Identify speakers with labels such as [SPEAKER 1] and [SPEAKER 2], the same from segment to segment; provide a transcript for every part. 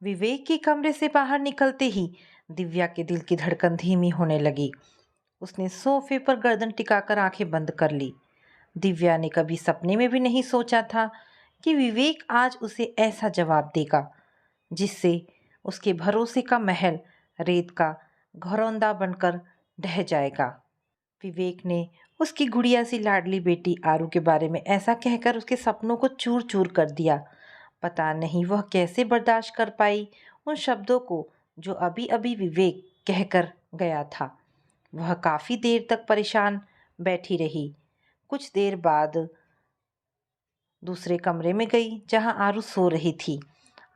[SPEAKER 1] विवेक के कमरे से बाहर निकलते ही दिव्या के दिल की धड़कन धीमी होने लगी। उसने सोफे पर गर्दन टिकाकर आंखें बंद कर ली। दिव्या ने कभी सपने में भी नहीं सोचा था कि विवेक आज उसे ऐसा जवाब देगा जिससे उसके भरोसे का महल रेत का घरौंदा बनकर ढह जाएगा। विवेक ने उसकी गुड़िया सी लाडली बेटी आरू के बारे में ऐसा कहकर उसके सपनों को चूर चूर कर दिया। पता नहीं वह कैसे बर्दाश्त कर पाई उन शब्दों को जो अभी अभी विवेक कहकर गया था। वह काफी देर तक परेशान बैठी रही। कुछ देर बाद दूसरे कमरे में गई जहां आरू सो रही थी।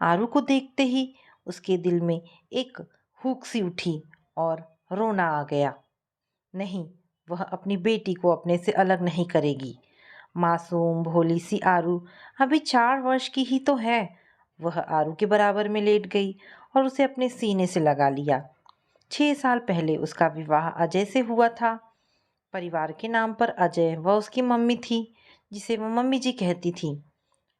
[SPEAKER 1] आरू को देखते ही उसके दिल में एक हुक सी उठी और रोना आ गया। नहीं, वह अपनी बेटी को अपने से अलग नहीं करेगी। मासूम भोली सी आरू अभी 4 वर्ष की ही तो है। वह आरू के बराबर में लेट गई और उसे अपने सीने से लगा लिया। 6 साल पहले उसका विवाह अजय से हुआ था। परिवार के नाम पर अजय व उसकी मम्मी थी, जिसे वो मम्मी जी कहती थी।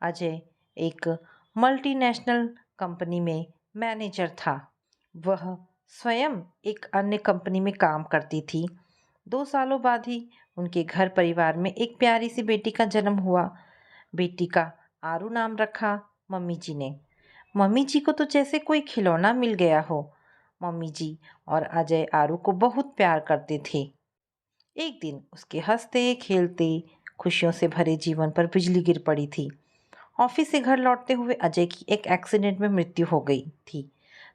[SPEAKER 1] अजय एक मल्टीनेशनल कंपनी में मैनेजर था। वह स्वयं एक अन्य कंपनी में काम करती थी। 2 सालों बाद ही उनके घर परिवार में एक प्यारी सी बेटी का जन्म हुआ। बेटी का आरू नाम रखा मम्मी जी ने। मम्मी जी को तो जैसे कोई खिलौना मिल गया हो। मम्मी जी और अजय आरू को बहुत प्यार करते थे। एक दिन उसके हंसते खेलते खुशियों से भरे जीवन पर बिजली गिर पड़ी थी। ऑफिस से घर लौटते हुए अजय की एक एक्सीडेंट में मृत्यु हो गई थी।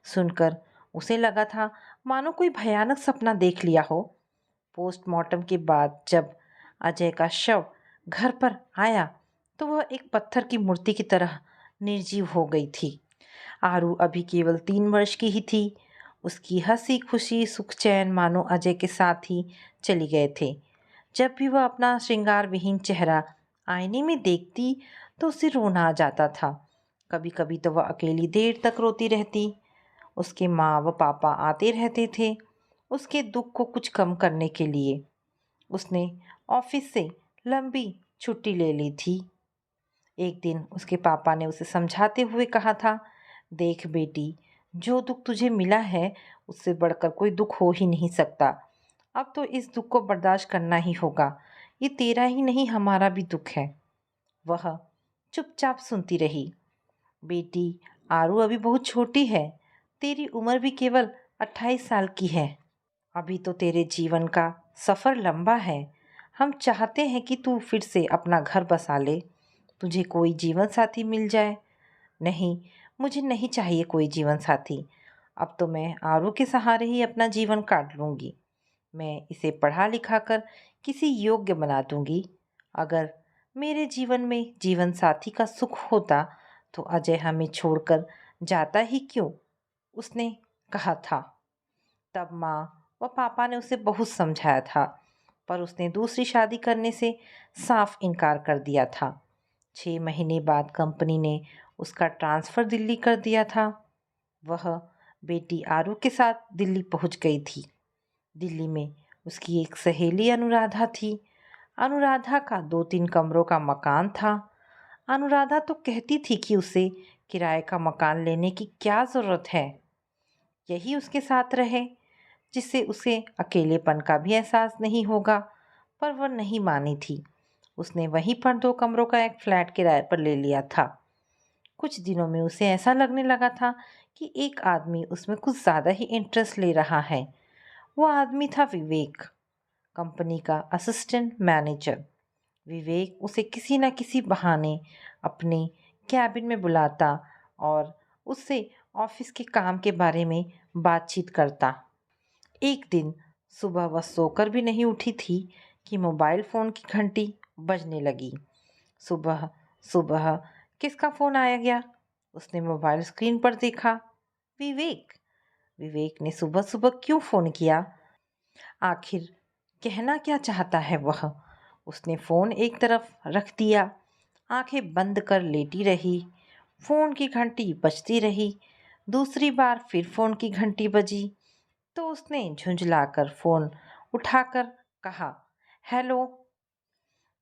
[SPEAKER 1] सुनकर उसे लगा था मानो कोई भयानक सपना देख लिया हो। पोस्टमार्टम के बाद जब अजय का शव घर पर आया तो वह एक पत्थर की मूर्ति की तरह निर्जीव हो गई थी। आरू अभी केवल 3 वर्ष की ही थी। उसकी हंसी खुशी सुख चैन मानो अजय के साथ ही चली गए थे। जब भी वह अपना श्रृंगार विहीन चेहरा आईने में देखती तो उसे रोना आ जाता था। कभी कभी तो वह अकेली देर तक रोती रहती। उसके माँ व पापा आते रहते थे उसके दुख को कुछ कम करने के लिए। उसने ऑफिस से लंबी छुट्टी ले ली थी। एक दिन उसके पापा ने उसे समझाते हुए कहा था, देख बेटी, जो दुख तुझे मिला है उससे बढ़कर कोई दुख हो ही नहीं सकता। अब तो इस दुख को बर्दाश्त करना ही होगा। ये तेरा ही नहीं हमारा भी दुख है। वह चुपचाप सुनती रही। बेटी, आरू अभी बहुत छोटी है। तेरी उम्र भी केवल 28 साल की है। अभी तो तेरे जीवन का सफ़र लंबा है। हम चाहते हैं कि तू फिर से अपना घर बसा ले, तुझे कोई जीवन साथी मिल जाए। नहीं, मुझे नहीं चाहिए कोई जीवन साथी। अब तो मैं आरू के सहारे ही अपना जीवन काट लूँगी। मैं इसे पढ़ा लिखा कर किसी योग्य बना दूँगी। अगर मेरे जीवन में जीवन साथी का सुख होता तो अजय हमें छोड़कर जाता ही क्यों? उसने कहा था। तब माँ व पापा ने उसे बहुत समझाया था, पर उसने दूसरी शादी करने से साफ इनकार कर दिया था। 6 महीने बाद कंपनी ने उसका ट्रांसफ़र दिल्ली कर दिया था। वह बेटी आरू के साथ दिल्ली पहुंच गई थी। दिल्ली में उसकी एक सहेली अनुराधा थी। अनुराधा का 2-3 कमरों का मकान था। अनुराधा तो कहती थी कि उसे किराए का मकान लेने की क्या ज़रूरत है, यही उसके साथ रहे जिससे उसे अकेलेपन का भी एहसास नहीं होगा। पर वह नहीं मानी थी। उसने वहीं पर 2 कमरों का एक फ्लैट किराए पर ले लिया था। कुछ दिनों में उसे ऐसा लगने लगा था कि एक आदमी उसमें कुछ ज़्यादा ही इंटरेस्ट ले रहा है। वो आदमी था विवेक, कंपनी का असिस्टेंट मैनेजर। विवेक उसे किसी न किसी बहाने अपने कैबिन में बुलाता और उससे ऑफिस के काम के बारे में बातचीत करता। एक दिन सुबह वह सोकर भी नहीं उठी थी कि मोबाइल फ़ोन की घंटी बजने लगी। सुबह सुबह किसका फ़ोन आया गया? उसने मोबाइल स्क्रीन पर देखा। विवेक। विवेक ने सुबह सुबह क्यों फ़ोन किया? आखिर कहना क्या चाहता है वह? उसने फ़ोन एक तरफ रख दिया, आंखें बंद कर लेटी रही। फ़ोन की घंटी बजती रही। दूसरी बार फिर फ़ोन की घंटी बजी तो उसने झुंझलाकर फ़ोन उठाकर कहा, हेलो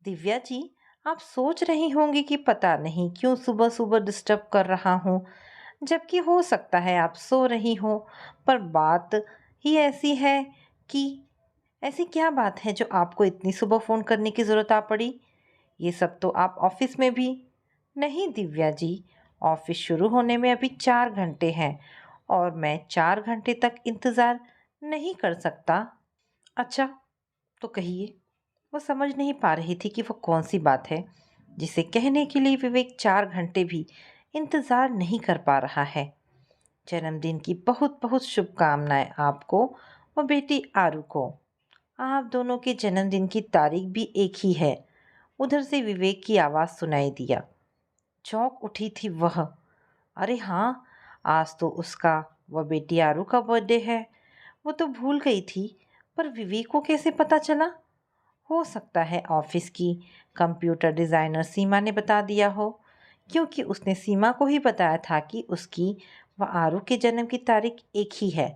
[SPEAKER 1] दिव्या जी, आप सोच रही होंगी कि पता नहीं क्यों सुबह सुबह डिस्टर्ब कर रहा हूँ। जबकि हो सकता है आप सो रही हो। पर बात ही ऐसी है कि ऐसी क्या बात है जो आपको इतनी सुबह फ़ोन करने की ज़रूरत आ पड़ी? ये सब तो आप ऑफ़िस में भी। नहीं दिव्या जी, ऑफ़िस शुरू होने में अभी 4 घंटे हैं और मैं 4 घंटे तक इंतज़ार नहीं कर सकता। अच्छा, तो कहिए। वो समझ नहीं पा रही थी कि वो कौन-सी बात है जिसे कहने के लिए विवेक 4 घंटे भी इंतज़ार नहीं कर पा रहा है। जन्मदिन की बहुत-बहुत शुभकामनाएँ आपको और बेटी आरू को। आप दोनों के जन्मदिन की तारीख भी एक ही है। उधर से विवेक की आवाज़ सुनाई दिया। चौंक उठी थी वह। अरे हाँ, आज तो उसका व बेटी आरू का बर्थडे है। वो तो भूल गई थी, पर विवेक को कैसे पता चला? हो सकता है ऑफिस की कंप्यूटर डिज़ाइनर सीमा ने बता दिया हो, क्योंकि उसने सीमा को ही बताया था कि उसकी व आरू के जन्म की तारीख एक ही है।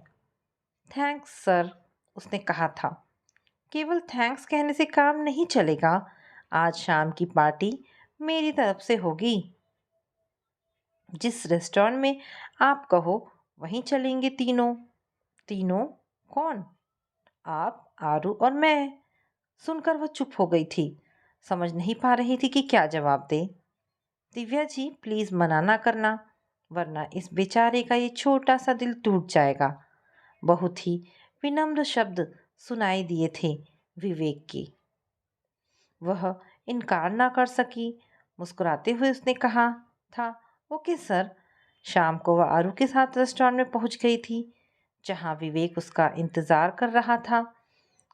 [SPEAKER 1] थैंक्स सर, उसने कहा था। केवल थैंक्स कहने से काम नहीं चलेगा। आज शाम की पार्टी मेरी तरफ से होगी। जिस रेस्टोरेंट में आप कहो वहीं चलेंगे तीनों। तीनों? कौन? आप, आरू और मैं। सुनकर वह चुप हो गई थी। समझ नहीं पा रही थी कि क्या जवाब दे। दिव्या जी प्लीज मना ना करना, वरना इस बेचारे का ये छोटा सा दिल टूट जाएगा। बहुत ही विनम्र शब्द सुनाई दिए थे विवेक की। वह इनकार ना कर सकी। मुस्कुराते हुए उसने कहा था, ओके सर। शाम को वह आरू के साथ रेस्टोरेंट में पहुंच गई थी, जहां विवेक उसका इंतजार कर रहा था।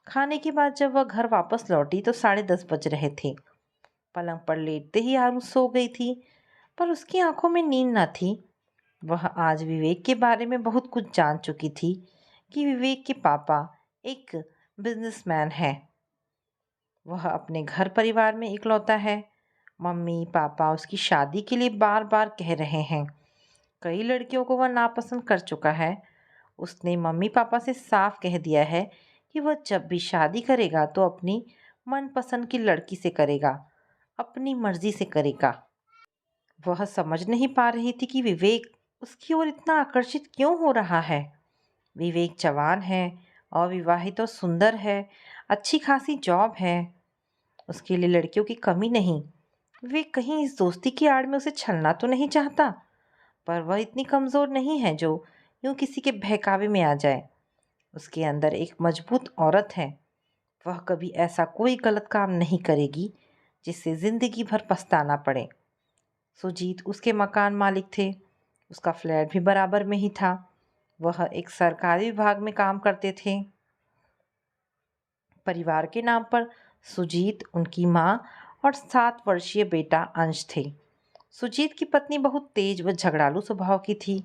[SPEAKER 1] खाने के बाद जब वह घर वापस लौटी तो 10:30 बज रहे थे। पलंग पर लेटते ही आरू सो गई थी, पर उसकी आंखों में नींद न थी। वह आज विवेक के बारे में बहुत कुछ जान चुकी थी कि विवेक के पापा एक बिजनेसमैन है। वह अपने घर परिवार में इकलौता है। मम्मी पापा उसकी शादी के लिए बार बार कह रहे हैं। कई लड़कियों को वह नापसंद कर चुका है। उसने मम्मी पापा से साफ कह दिया है कि वह जब भी शादी करेगा तो अपनी मनपसंद की लड़की से करेगा, अपनी मर्जी से करेगा। वह समझ नहीं पा रही थी कि विवेक उसकी ओर इतना आकर्षित क्यों हो रहा है। विवेक जवान है, अविवाहित और सुंदर है, अच्छी खासी जॉब है। उसके लिए लड़कियों की कमी नहीं। विवेक कहीं इस दोस्ती की आड़ में उसे छलना तो नहीं चाहता, पर वह इतनी कमज़ोर नहीं है जो यूं किसी के बहकावे में आ जाए। उसके अंदर एक मजबूत औरत है। वह कभी ऐसा कोई गलत काम नहीं करेगी जिससे ज़िंदगी भर पछताना पड़े। सुजीत उसके मकान मालिक थे। उसका फ्लैट भी बराबर में ही था। वह एक सरकारी विभाग में काम करते थे। परिवार के नाम पर सुजीत, उनकी माँ और 7 वर्षीय बेटा अंश थे। सुजीत की पत्नी बहुत तेज व झगड़ालू स्वभाव की थी।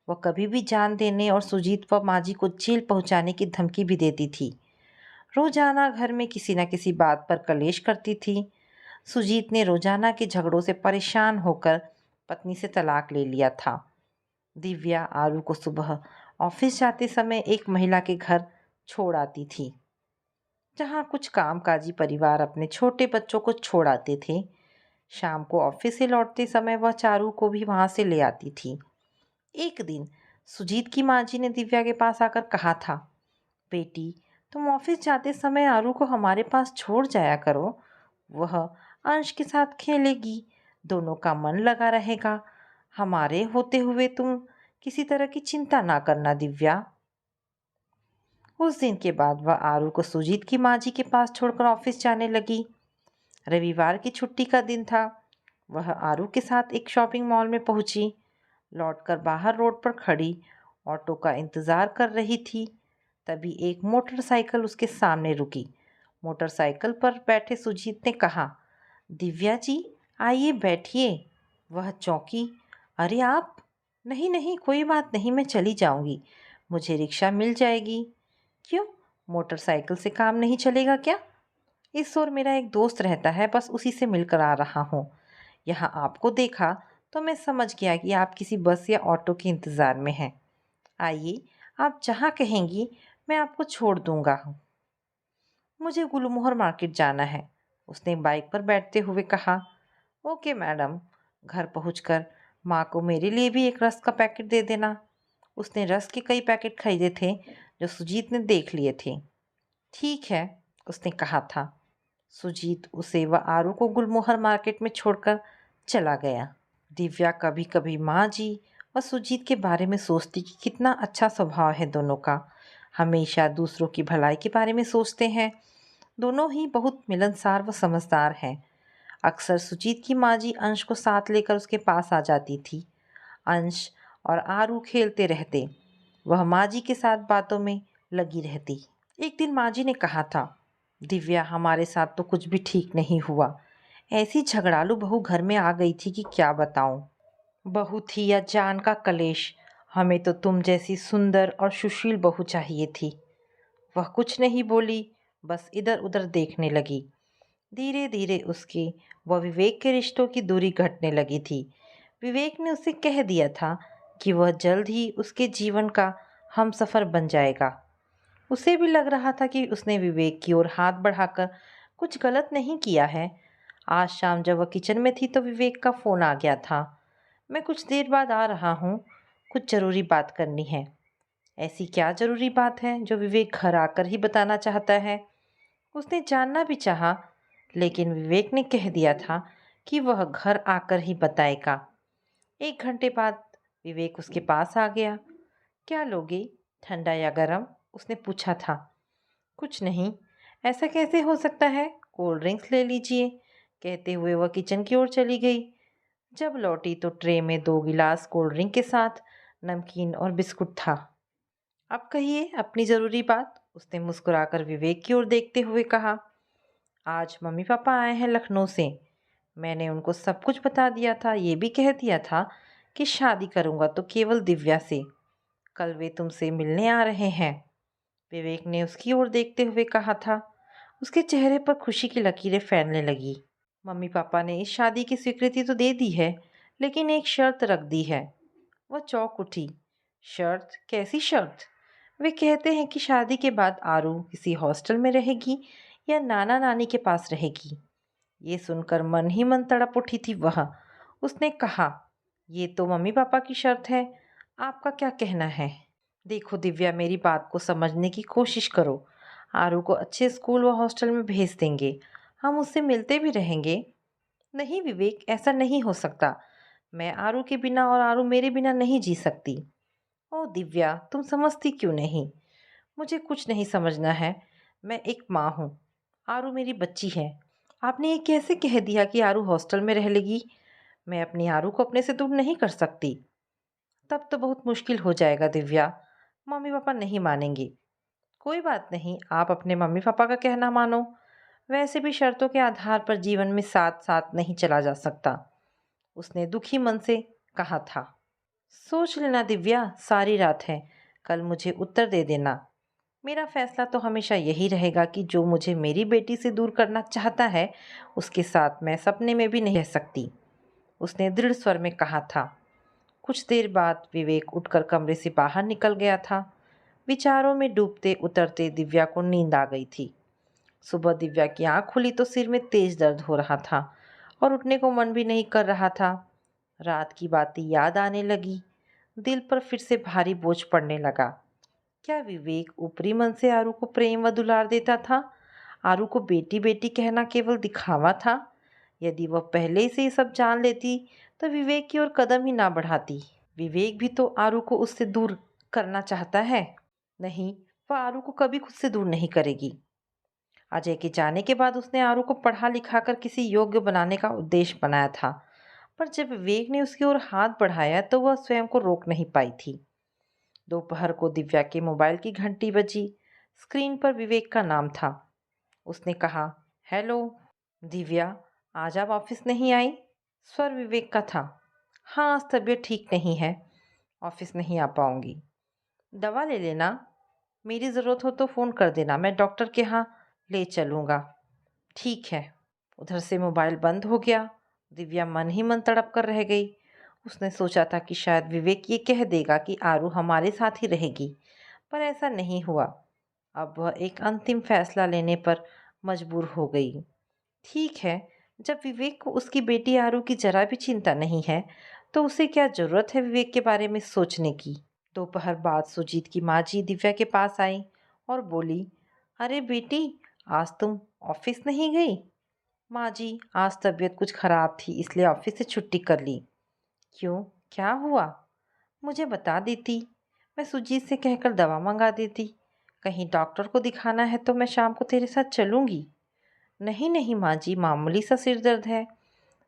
[SPEAKER 1] वह कभी भी जान देने और सुजीत व माजी को जेल पहुंचाने की धमकी भी देती थी। रोजाना घर में किसी न किसी बात पर कलेश करती थी। सुजीत ने रोजाना के झगड़ों से परेशान होकर पत्नी से तलाक ले लिया था। दिव्या आरू को सुबह ऑफिस जाते समय एक महिला के घर छोड़ आती थी, जहाँ कुछ कामकाजी परिवार अपने छोटे बच्चों को छोड़ आते थे। शाम को ऑफिस से लौटते समय वह चारू को भी वहां से ले आती थी। एक दिन सुजीत की माँ जी ने दिव्या के पास आकर कहा था, बेटी तुम ऑफिस जाते समय आरू को हमारे पास छोड़ जाया करो। वह अंश के साथ खेलेगी, दोनों का मन लगा रहेगा। हमारे होते हुए तुम किसी तरह की चिंता ना करना दिव्या। उस दिन के बाद वह आरू को सुजीत की माँ जी के पास छोड़कर ऑफिस जाने लगी। रविवार की छुट्टी का दिन था। वह आरू के साथ एक शॉपिंग मॉल में पहुंची। लौटकर बाहर रोड पर खड़ी ऑटो का इंतजार कर रही थी। तभी एक मोटरसाइकिल उसके सामने रुकी। मोटरसाइकिल पर बैठे सुजीत ने कहा, दिव्या जी आइए बैठिए। वह चौंकी। अरे आप? नहीं नहीं कोई बात नहीं, मैं चली जाऊंगी, मुझे रिक्शा मिल जाएगी। क्यों, मोटरसाइकिल से काम नहीं चलेगा क्या? इस ओर मेरा एक दोस्त रहता है, बस उसी से मिलकर आ रहा हूँ। यहाँ आपको देखा तो मैं समझ गया कि आप किसी बस या ऑटो के इंतज़ार में हैं। आइए, आप जहाँ कहेंगी मैं आपको छोड़ दूंगा। मुझे गुलमोहर मार्केट जाना है, उसने बाइक पर बैठते हुए कहा। Okay madam. घर पहुंचकर माँ को मेरे लिए भी एक रस्क का पैकेट दे देना। उसने रस्क के कई पैकेट खरीदे थे जो सुजीत ने देख लिए थे। ठीक है, उसने कहा था। सुजीत उसे व आरू को गुलमोहर मार्केट में छोड़कर चला गया। दिव्या कभी कभी माँ जी और सुजीत के बारे में सोचती कि कितना अच्छा स्वभाव है दोनों का। हमेशा दूसरों की भलाई के बारे में सोचते हैं। दोनों ही बहुत मिलनसार व समझदार हैं। अक्सर सुजीत की माँ जी अंश को साथ लेकर उसके पास आ जाती थी। अंश और आरू खेलते रहते। वह माँ जी के साथ बातों में लगी रहती। एक दिन माँ जी ने कहा था, दिव्या हमारे साथ तो कुछ भी ठीक नहीं हुआ। ऐसी झगड़ालू बहू घर में आ गई थी कि क्या बताऊं। बहू थी या जान का कलेश, हमें तो तुम जैसी सुंदर और सुशील बहू चाहिए थी। वह कुछ नहीं बोली, बस इधर उधर देखने लगी। धीरे धीरे उसके व विवेक के रिश्तों की दूरी घटने लगी थी। विवेक ने उसे कह दिया था कि वह जल्द ही उसके जीवन का हमसफर बन जाएगा। उसे भी लग रहा था कि उसने विवेक की ओर हाथ बढ़ाकर कुछ गलत नहीं किया है। आज शाम जब वह किचन में थी तो विवेक का फ़ोन आ गया था। मैं कुछ देर बाद आ रहा हूँ, कुछ ज़रूरी बात करनी है। ऐसी क्या ज़रूरी बात है जो विवेक घर आकर ही बताना चाहता है? उसने जानना भी चाहा, लेकिन विवेक ने कह दिया था कि वह घर आकर ही बताएगा। 1 घंटे बाद विवेक उसके पास आ गया। क्या लोगे, ठंडा या गरम? उसने पूछा था। कुछ नहीं। ऐसा कैसे हो सकता है, कोल्ड ड्रिंक्स ले लीजिए, कहते हुए वह किचन की ओर चली गई। जब लौटी तो ट्रे में 2 गिलास कोल्ड ड्रिंक के साथ नमकीन और बिस्कुट था। अब कहिए अपनी ज़रूरी बात, उसने मुस्कुराकर विवेक की ओर देखते हुए कहा। आज मम्मी पापा आए हैं लखनऊ से। मैंने उनको सब कुछ बता दिया था, ये भी कह दिया था कि शादी करूंगा तो केवल दिव्या से। कल वे तुमसे मिलने आ रहे हैं। विवेक ने उसकी ओर देखते हुए कहा था। उसके चेहरे पर खुशी की लकीरें फैलने लगी। मम्मी पापा ने इस शादी की स्वीकृति तो दे दी है, लेकिन एक शर्त रख दी है। वह चौंक उठी। शर्त? कैसी शर्त? वे कहते हैं कि शादी के बाद आरू किसी हॉस्टल में रहेगी या नाना नानी के पास रहेगी। ये सुनकर मन ही मन तड़प उठी थी वह। उसने कहा, ये तो मम्मी पापा की शर्त है, आपका क्या कहना है? देखो दिव्या, मेरी बात को समझने की कोशिश करो। आरू को अच्छे स्कूल व हॉस्टल में भेज देंगे, हम उससे मिलते भी रहेंगे। नहीं विवेक, ऐसा नहीं हो सकता। मैं आरू के बिना और आरू मेरे बिना नहीं जी सकती। ओ दिव्या, तुम समझती क्यों नहीं? मुझे कुछ नहीं समझना है। मैं एक माँ हूँ, आरू मेरी बच्ची है। आपने ये कैसे कह दिया कि आरू हॉस्टल में रह लेगी? मैं अपनी आरू को अपने से दूर नहीं कर सकती। तब तो बहुत मुश्किल हो जाएगा दिव्या, मम्मी पापा नहीं मानेंगे। कोई बात नहीं, आप अपने मम्मी पापा का कहना मानो। वैसे भी शर्तों के आधार पर जीवन में साथ साथ नहीं चला जा सकता, उसने दुखी मन से कहा था। सोच लेना दिव्या, सारी रात है, कल मुझे उत्तर दे देना। मेरा फैसला तो हमेशा यही रहेगा कि जो मुझे मेरी बेटी से दूर करना चाहता है, उसके साथ मैं सपने में भी नहीं रह सकती, उसने दृढ़ स्वर में कहा था। कुछ देर बाद विवेक उठकर कमरे से बाहर निकल गया था। विचारों में डूबते उतरते दिव्या को नींद आ गई थी। सुबह दिव्या की आंख खुली तो सिर में तेज दर्द हो रहा था और उठने को मन भी नहीं कर रहा था। रात की बातें याद आने लगी। दिल पर फिर से भारी बोझ पड़ने लगा। क्या विवेक ऊपरी मन से आरू को प्रेम व दुलार देता था? आरू को बेटी बेटी कहना केवल दिखावा था? यदि वह पहले से ही सब जान लेती तो विवेक की ओर कदम ही ना बढ़ाती। विवेक भी तो आरू को उससे दूर करना चाहता है। नहीं, वह आरू को कभी खुद से दूर नहीं करेगी। अजय के जाने के बाद उसने आरू को पढ़ा लिखा कर किसी योग्य बनाने का उद्देश्य बनाया था, पर जब विवेक ने उसकी ओर हाथ बढ़ाया तो वह स्वयं को रोक नहीं पाई थी। दोपहर को दिव्या के मोबाइल की घंटी बजी। स्क्रीन पर विवेक का नाम था। उसने कहा, हेलो दिव्या, आज आप ऑफिस नहीं आई? स्वर विवेक का था। हाँ, आज तबीयत ठीक नहीं है, ऑफिस नहीं आ पाऊंगी। दवा ले लेना, मेरी ज़रूरत हो तो फ़ोन कर देना, मैं डॉक्टर के यहाँ ले चलूँगा। ठीक है। उधर से मोबाइल बंद हो गया। दिव्या मन ही मन तड़प कर रह गई। उसने सोचा था कि शायद विवेक ये कह देगा कि आरू हमारे साथ ही रहेगी, पर ऐसा नहीं हुआ। अब वह एक अंतिम फैसला लेने पर मजबूर हो गई। ठीक है, जब विवेक को उसकी बेटी आरू की जरा भी चिंता नहीं है, तो उसे क्या ज़रूरत है विवेक के बारे में सोचने की। दोपहर बाद सुजीत की माँ जी दिव्या के पास आई और बोली, अरे बेटी, आज तुम ऑफिस नहीं गई? माँ जी, आज तबीयत कुछ खराब थी इसलिए ऑफिस से छुट्टी कर ली। क्यों, क्या हुआ? मुझे बता देती, मैं सुजीत से कहकर दवा मंगा देती। कहीं डॉक्टर को दिखाना है तो मैं शाम को तेरे साथ चलूंगी। नहीं नहीं माँ जी, मामूली सा सिर दर्द है,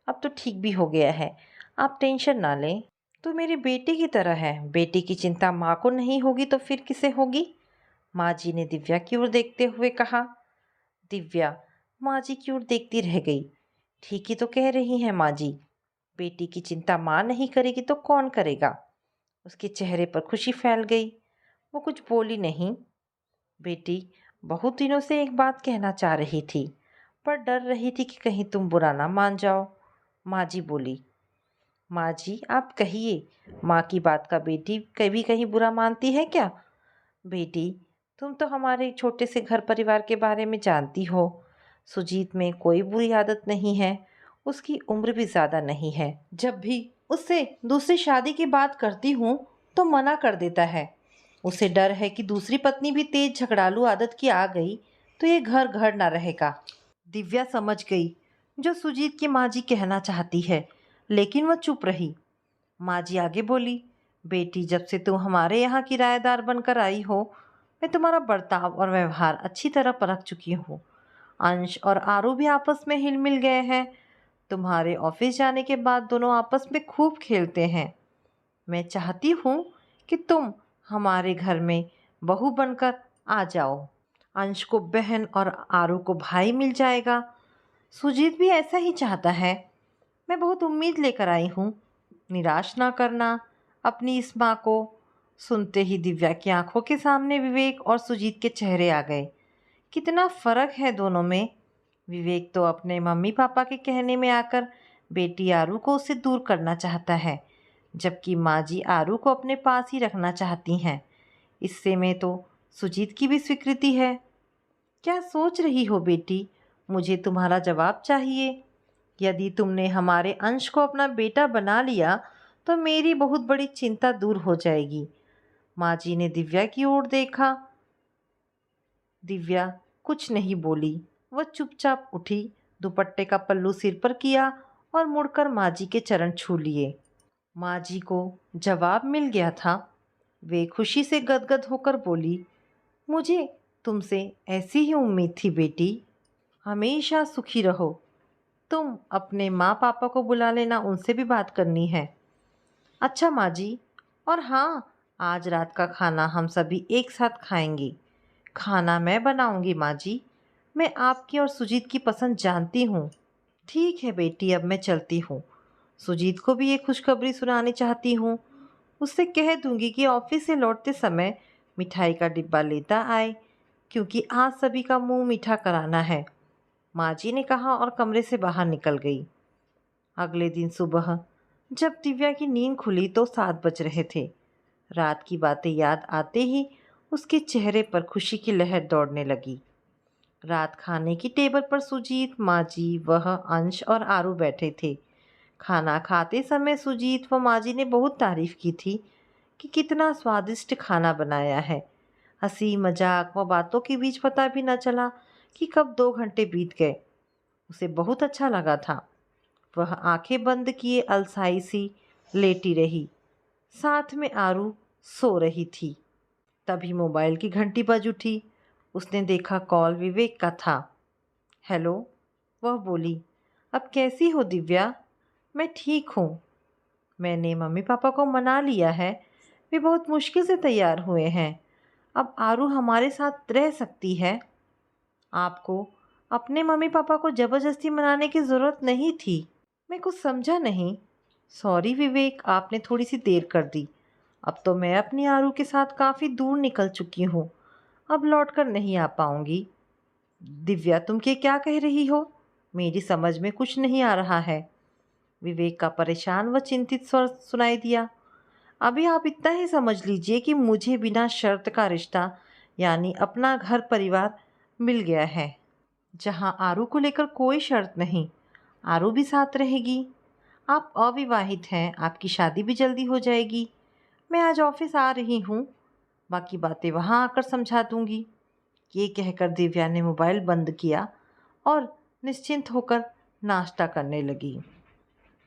[SPEAKER 1] अब तो ठीक भी हो गया है, आप टेंशन ना लें। तू मेरी बेटी की तरह है, बेटी की चिंता माँ को नहीं होगी तो फिर किसे होगी? माँ जी ने दिव्या की ओर देखते हुए कहा। दिव्या माँ जी की ओर देखती रह गई। ठीक ही तो कह रही हैं माँ जी, बेटी की चिंता माँ नहीं करेगी तो कौन करेगा? उसके चेहरे पर खुशी फैल गई। वो कुछ बोली नहीं। बेटी, बहुत दिनों से एक बात कहना चाह रही थी, पर डर रही थी कि कहीं तुम बुरा ना मान जाओ। माँ जी बोली। माँ जी आप कहिए, माँ की बात का बेटी कभी कहीं बुरा मानती है क्या? बेटी, तुम तो हमारे छोटे से घर परिवार के बारे में जानती हो। सुजीत में कोई बुरी आदत नहीं है, उसकी उम्र भी ज़्यादा नहीं है। जब भी उससे दूसरी शादी की बात करती हूँ तो मना कर देता है। उसे डर है कि दूसरी पत्नी भी तेज झगड़ालू आदत की आ गई तो ये घर घर ना रहेगा। दिव्या समझ गई जो सुजीत की माँ जी कहना चाहती है, लेकिन वह चुप रही। माँ जी आगे बोली, बेटी, जब से तुम हमारे यहाँ किराएदार बनकर आई हो, मैं तुम्हारा बर्ताव और व्यवहार अच्छी तरह परख चुकी हूँ। अंश और आरू भी आपस में हिल मिल गए हैं। तुम्हारे ऑफिस जाने के बाद दोनों आपस में खूब खेलते हैं। मैं चाहती हूँ कि तुम हमारे घर में बहू बनकर आ जाओ। अंश को बहन और आरू को भाई मिल जाएगा। सुजीत भी ऐसा ही चाहता है। मैं बहुत उम्मीद लेकर आई हूँ, निराश ना करना अपनी इस माँ को। सुनते ही दिव्या की आंखों के सामने विवेक और सुजीत के चेहरे आ गए। कितना फर्क है दोनों में। विवेक तो अपने मम्मी पापा के कहने में आकर बेटी आरू को उससे दूर करना चाहता है, जबकि माँ जी आरू को अपने पास ही रखना चाहती हैं। इससे में तो सुजीत की भी स्वीकृति है। क्या सोच रही हो बेटी? मुझे तुम्हारा जवाब चाहिए। यदि तुमने हमारे अंश को अपना बेटा बना लिया तो मेरी बहुत बड़ी चिंता दूर हो जाएगी। माँ जी ने दिव्या की ओर देखा। दिव्या कुछ नहीं बोली। वह चुपचाप उठी, दुपट्टे का पल्लू सिर पर किया और मुड़कर माँ जी के चरण छू लिए। माँ जी को जवाब मिल गया था। वे खुशी से गदगद होकर बोली, मुझे तुमसे ऐसी ही उम्मीद थी बेटी। हमेशा सुखी रहो। तुम अपने माँ पापा को बुला लेना, उनसे भी बात करनी है। अच्छा माँ जी, और हाँ, आज रात का खाना हम सभी एक साथ खाएंगे। खाना मैं बनाऊंगी माँ जी। मैं आपकी और सुजीत की पसंद जानती हूँ। ठीक है बेटी, अब मैं चलती हूँ। सुजीत को भी ये खुशखबरी सुनानी चाहती हूँ। उससे कह दूंगी कि ऑफिस से लौटते समय मिठाई का डिब्बा लेता आए, क्योंकि आज सभी का मुंह मीठा कराना है। माँ जी ने कहा और कमरे से बाहर निकल गई। अगले दिन सुबह जब दिव्या की नींद खुली तो 7 बज रहे थे। रात की बातें याद आते ही उसके चेहरे पर खुशी की लहर दौड़ने लगी। रात खाने की टेबल पर सुजीत, माँ जी, वह, अंश और आरू बैठे थे। खाना खाते समय सुजीत व माँ जी ने बहुत तारीफ की थी कि कितना स्वादिष्ट खाना बनाया है। हंसी मजाक व बातों के बीच पता भी न चला कि कब 2 घंटे बीत गए। उसे बहुत अच्छा लगा था। वह आंखें बंद किए अलसाई सी लेटी रही। साथ में आरू सो रही थी। तभी मोबाइल की घंटी बज उठी। उसने देखा कॉल विवेक का था। हेलो, वह बोली। अब कैसी हो दिव्या? मैं ठीक हूँ। मैंने मम्मी पापा को मना लिया है, वे बहुत मुश्किल से तैयार हुए हैं। अब आरू हमारे साथ रह सकती है। आपको अपने मम्मी पापा को ज़बरदस्ती मनाने की ज़रूरत नहीं थी। मैं कुछ समझा नहीं। सॉरी विवेक, आपने थोड़ी सी देर कर दी। अब तो मैं अपनी आरू के साथ काफ़ी दूर निकल चुकी हूँ, अब लौट कर नहीं आ पाऊँगी। दिव्या, तुम क्या कह रही हो? मेरी समझ में कुछ नहीं आ रहा है। विवेक का परेशान व चिंतित स्वर सुनाई दिया। अभी आप इतना ही समझ लीजिए कि मुझे बिना शर्त का रिश्ता यानी अपना घर परिवार मिल गया है, जहाँ आरू को लेकर कोई शर्त नहीं। आरू भी साथ रहेगी। आप अविवाहित हैं, आपकी शादी भी जल्दी हो जाएगी। मैं आज ऑफिस आ रही हूँ, बाकी बातें वहाँ आकर समझा दूंगी। ये कहकर दिव्या ने मोबाइल बंद किया और निश्चिंत होकर नाश्ता करने लगी।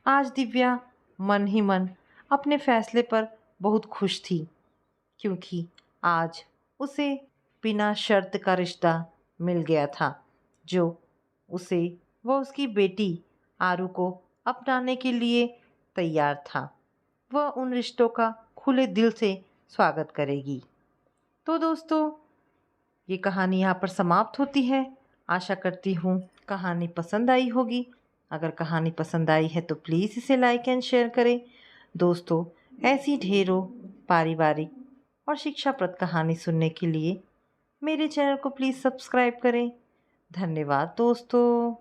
[SPEAKER 1] आज दिव्या मन ही मन अपने फैसले पर बहुत खुश थी, क्योंकि आज उसे बिना शर्त का रिश्ता मिल गया था, जो उसे व उसकी बेटी आरू को अपनाने के लिए तैयार था। वह उन रिश्तों का खुले दिल से स्वागत करेगी। तो दोस्तों, ये कहानी यहाँ पर समाप्त होती है। आशा करती हूँ कहानी पसंद आई होगी। अगर कहानी पसंद आई है तो प्लीज़ इसे लाइक एंड शेयर करें। दोस्तों, ऐसी ढेरों पारिवारिक और शिक्षाप्रद कहानी सुनने के लिए मेरे चैनल को प्लीज़ सब्सक्राइब करें। धन्यवाद दोस्तों।